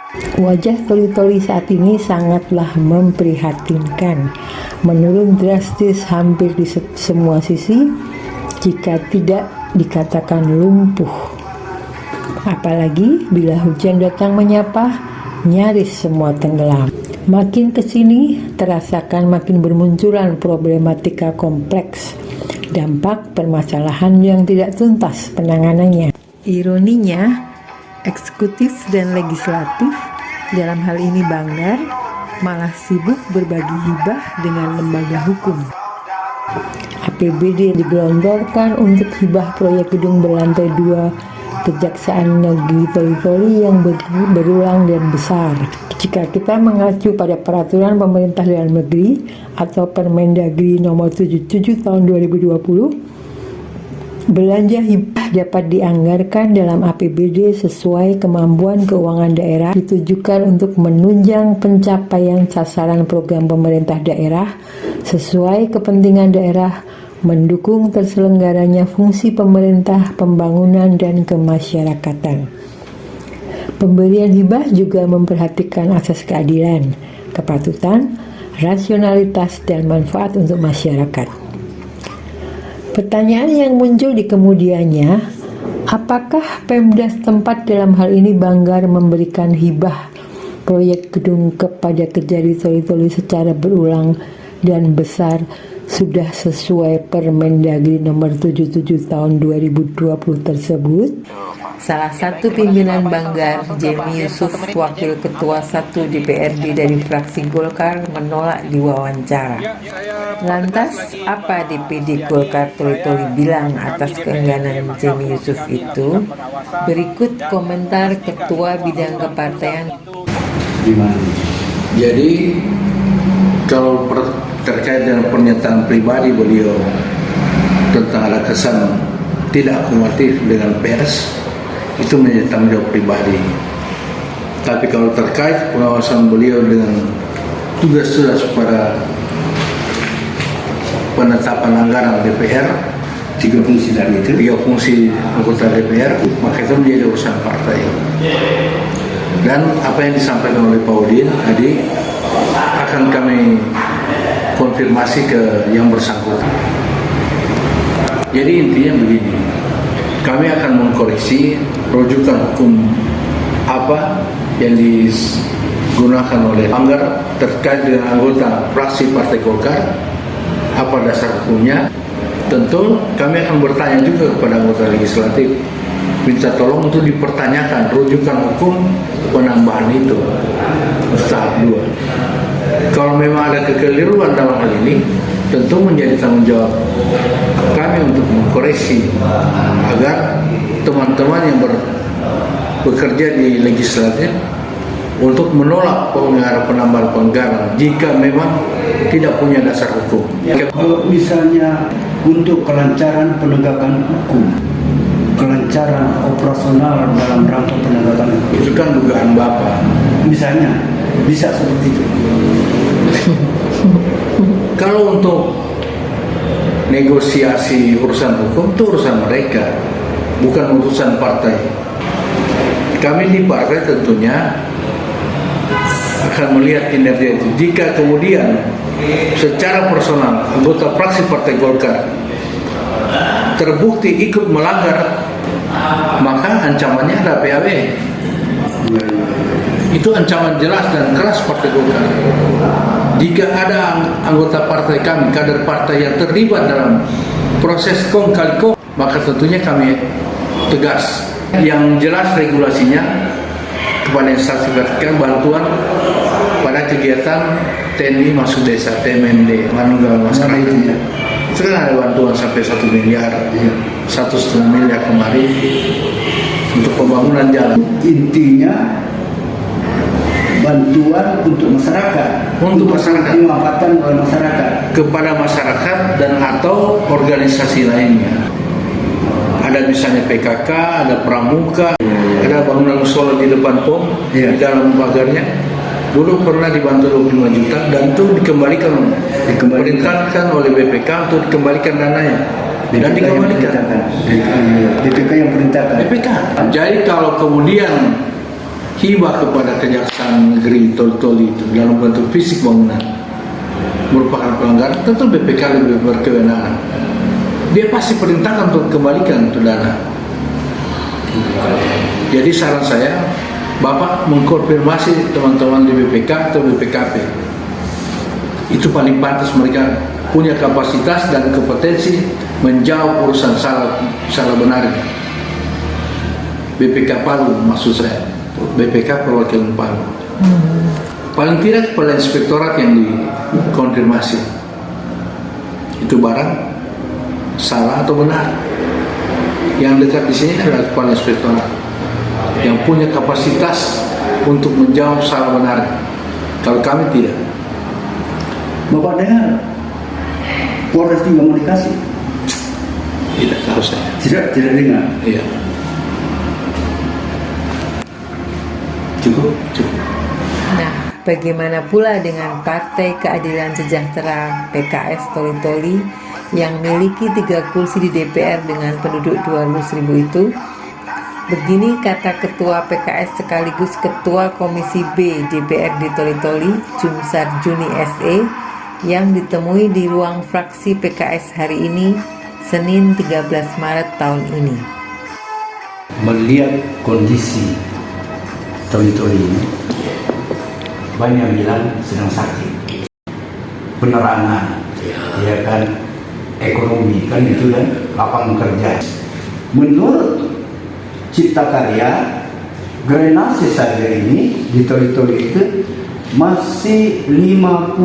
Wajah Toli-Toli saat ini sangatlah memprihatinkan, menurun drastis hampir di semua sisi, jika tidak dikatakan lumpuh. Apalagi bila hujan datang menyapa, nyaris semua tenggelam. Makin kesini terasakan makin bermunculan problematika kompleks, dampak permasalahan yang tidak tuntas penanganannya. Ironinya, eksekutif dan legislatif, dalam hal ini Banggar, malah sibuk berbagi hibah dengan lembaga hukum. APBD digelontorkan untuk hibah proyek gedung berlantai 2 Kejaksaan Negeri Toli-Toli yang berulang dan besar. Jika kita mengacu pada peraturan pemerintah dalam negeri atau Permendagri nomor 77 tahun 2020, belanja hibah dapat dianggarkan dalam APBD sesuai kemampuan keuangan daerah, ditujukan untuk menunjang pencapaian sasaran program pemerintah daerah sesuai kepentingan daerah, mendukung terselenggaranya fungsi pemerintah, pembangunan, dan kemasyarakatan. Pemberian hibah juga memperhatikan asas keadilan, kepatutan, rasionalitas, dan manfaat untuk masyarakat. Pertanyaan yang muncul di kemudiannya, apakah Pemda setempat dalam hal ini Banggar memberikan hibah proyek gedung kepada Kejari Toli-Toli secara berulang dan besar sudah sesuai Permendagri nomor 77 tahun 2020 tersebut? Salah satu pimpinan Banggar, Jemi Yusuf, Wakil Ketua 1 DPRD dari fraksi Golkar, menolak diwawancara. Lantas, apa DPD Golkar Toli-Toli bilang atas keengganan Jemi Yusuf itu? Berikut komentar Ketua Bidang Kepartaian. Jadi, kalau terkait dengan pernyataan pribadi beliau tentang ada kesan tidak akomodatif dengan pers, itu menjadi tanggung jawab pribadi. Tapi kalau terkait pengawasan beliau dengan tugas-tugas pada penetapan anggaran DPR, tiga fungsi anggota DPR, maka itu menjadi urusan partai. Dan apa yang disampaikan oleh Pak Udin tadi akan kami konfirmasi ke yang bersangkutan. Jadi intinya begini, kami akan mengkoreksi rujukan hukum apa yang digunakan oleh Banggar terkait dengan anggota fraksi Partai Golkar, apa dasar hukumnya. Tentu kami akan bertanya juga kepada anggota legislatif, minta tolong untuk dipertanyakan rujukan hukum penambahan itu tahap 2. Kalau memang ada kekeliruan dalam hal ini, tentu menjadi tanggung jawab kami untuk mengkoreksi agar teman-teman yang bekerja di legislatif untuk menolak penambahan anggaran jika memang tidak punya dasar hukum. Kalau misalnya untuk kelancaran penegakan hukum, kelancaran operasional dalam rangka penegakan hukum, itu kan dugaan Bapak. Misalnya bisa seperti itu. Kalau untuk negosiasi urusan hukum itu urusan mereka, bukan urusan partai. Kami di partai tentunya akan melihat kinerja itu. Jika kemudian secara personal anggota fraksi Partai Golkar terbukti ikut melanggar, maka ancamannya ada PAW. Itu ancaman jelas dan keras Partai Golkar. Jika ada anggota partai kami, kader partai yang terlibat dalam proses kong kali kong, maka tentunya kami tegas. Yang jelas regulasinya kepada instansi vertikal bantuan pada kegiatan TNI masuk desa, TMND, Manunggal Masyarakat. Itu kan ada bantuan sampai 1 miliar, 1,5 miliar kemarin untuk pembangunan jalan. Intinya bantuan untuk masyarakat, untuk masyarakat, dimanfaatkan oleh masyarakat, kepada masyarakat dan atau organisasi lainnya. Ada misalnya PKK, ada Pramuka, ada bangunan musola di depan POM, di dalam pagarnya. Dulu pernah dibantu 25 juta dan itu dikembalikan diperintahkan oleh BPK untuk dikembalikan dananya. Dan dikembalikan. BPK yang perintahkan. BPK. Jadi kalau kemudian hibah kepada Kejaksaan Negeri Toli-Toli itu dalam bentuk fisik bangunan merupakan pelanggaran, tentu BPK lebih berkewenangan. Dia pasti perintahkan untuk kembalikan itu dana. Jadi saran saya, Bapak mengkonfirmasi teman-teman di BPK atau BPKP. Itu paling pantas, mereka punya kapasitas dan kompetensi menjawab urusan salah benar. BPK Palu maksud saya, BPK perwakilan Palu. Paling tidak kepala inspektorat yang dikonfirmasi itu barang salah atau benar. Yang dekat di sini adalah kepala inspektorat yang punya kapasitas untuk menjawab salah benar. Kalau kami tidak. Bapak dengar Polres juga mau dikasih? Tidak tahu saya. Tidak dengar. Iya. Cukup. Nah, bagaimana pula dengan Partai Keadilan Sejahtera PKS Toli-Toli yang miliki 3 kursi di DPR dengan penduduk 200.000 itu? Begini kata Ketua PKS sekaligus Ketua Komisi B DPRD Toli-Toli, Jumsar Juni SE, yang ditemui di ruang fraksi PKS hari ini, Senin 13 Maret tahun ini. Melihat kondisi Toli-Toli ini, banyak yang bilang sedang sakit, penerangan, ya kan, ekonomi kan itu, dan lapangan kerja. Menurut Cipta Karya, drainase saja ini di Toli-Toli itu masih 50%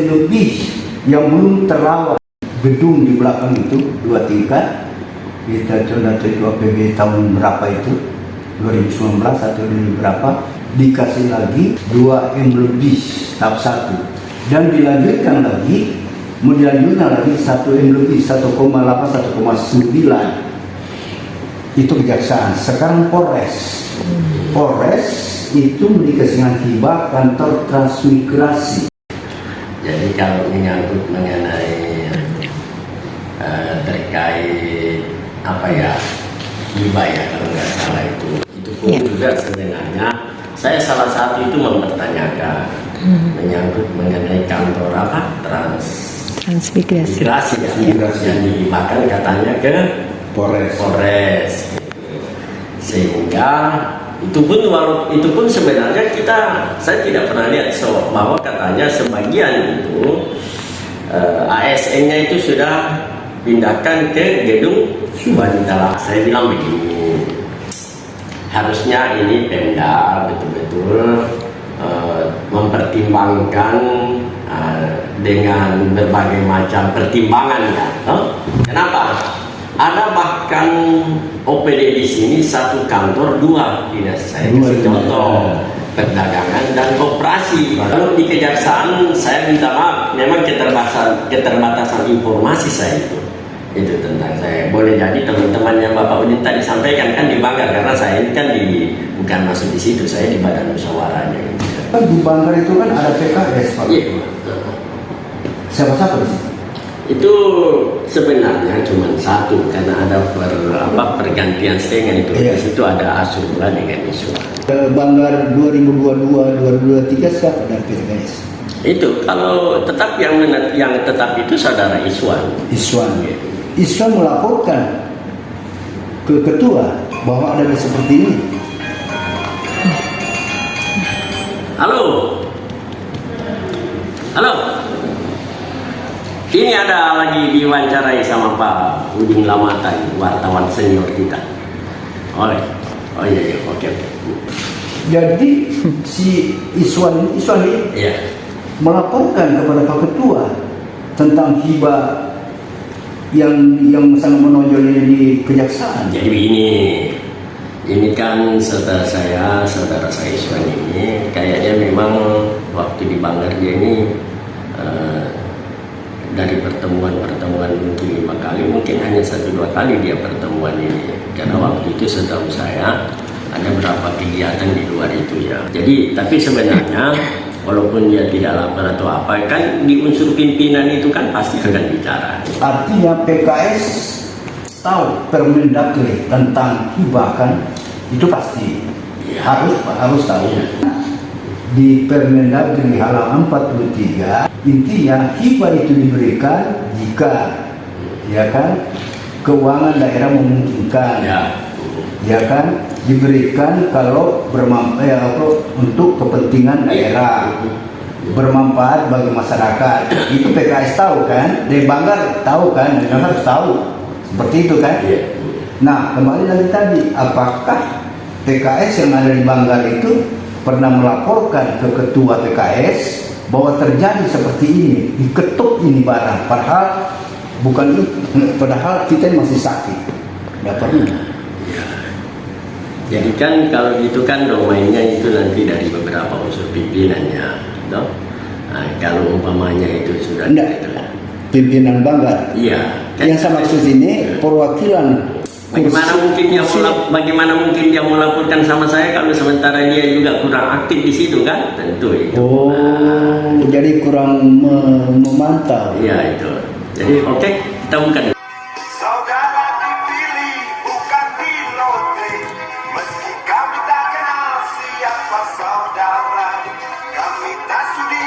lebih yang belum terawat. Gedung di belakang itu 2 tingkat, kita coba itu APB tahun berapa itu, 2019 atau berapa, dikasih lagi 2 M lebih tahap 1, dan dilanjutkan lagi, mau dilanjutkan lagi 1 M lebih, 1,8 1,9. Itu Kejaksaan. Sekarang Polres itu dikasih hibah kantor transmigrasi. Jadi kalau menyangkut mengenai terkait apa ya, hibah ya kalau nggak salah itu pun juga sebenarnya saya salah satu itu mempertanyakan menyangkut mengenai kantor apa Transmigrasi. yang dihibahkan katanya ke Polres. Sehingga itu pun sebenarnya saya tidak pernah lihat bahwa katanya sebagian itu ASN-nya itu sudah pindahkan ke gedung wanita. Saya bilang begini, harusnya ini Pemda betul-betul mempertimbangkan dengan berbagai macam pertimbangan ya. Kenapa? Ada bahkan OPD di sini 1 kantor 2 dinas. Saya kasih contoh perdagangan dan koperasi. Kalau di Kejaksaan saya minta maaf, memang keterbatasan informasi saya itu tentang saya. Boleh jadi teman-teman yang Bapak Udin tadi sampaikan kan di Banggar, karena saya ini kan bukan masuk di situ, saya di badan musyawarahnya. Di Banggar itu kan ada PKS Pak. Iya. Siapa-siapa di situ? Itu sebenarnya cuma 1 karena ada pergantian setengah itu. Di situ ada Asrullah dengan Iswa. Banggar 2022-2023 siapa dari PKS? Itu kalau tetap yang tetap itu saudara Iswan. Iswan melaporkan ke ketua bahwa ada seperti ini. Halo. Ini ada lagi diwawancarai sama Pak Udin Lamatan, wartawan senior kita. Oh iya, oke. Jadi si Iswan ini melaporkan kepada Pak Ketua tentang hibah yang sangat menonjol di Kejaksaan. Jadi ini kan saudara saya Iswan ini kayaknya memang waktu di Banggar dia ini dari pertemuan mungkin 5 kali, mungkin hanya 1-2 kali dia pertemuan ini, karena waktu itu setahu saya ada beberapa kegiatan di luar itu ya. Jadi tapi sebenarnya walaupun dia tidak lapor atau apa, kan di unsur pimpinan itu kan pasti akan bicara. Artinya PKS tahu Permendagri tentang hibah kan, itu pasti. harus tahu. Di Permendagri halaman 43 intinya hibah itu diberikan jika ya kan keuangan daerah memungkinkan, ya kan diberikan kalau bermanfaat untuk kepentingan daerah, bermanfaat bagi masyarakat. Itu PKS tahu kan, dari Banggar tahu kan, dan harus tahu seperti itu kan. Nah, kembali lagi tadi, apakah PKS yang ada di Banggar itu pernah melaporkan ke ketua PKS bahwa terjadi seperti ini, diketuk ini barang, padahal bukan itu, padahal kita masih sakit, nggak pernah. Jadi kan kalau gitu kan domainnya itu nanti dari beberapa unsur pimpinannya, no? Nah, kalau umpamanya itu sudah Pimpinan Banggar. Iya. Yang saya maksud ini perwakilan. Bagaimana mungkin dia melaporkan sama saya kalau sementara dia juga kurang aktif di situ kan? Tentu itu. Jadi kurang memantau. Iya itu. Jadi oke, kita bukan. Saudara dipilih bukan di lotre, meski kami tak kenal siapa saudara, kami tak sudi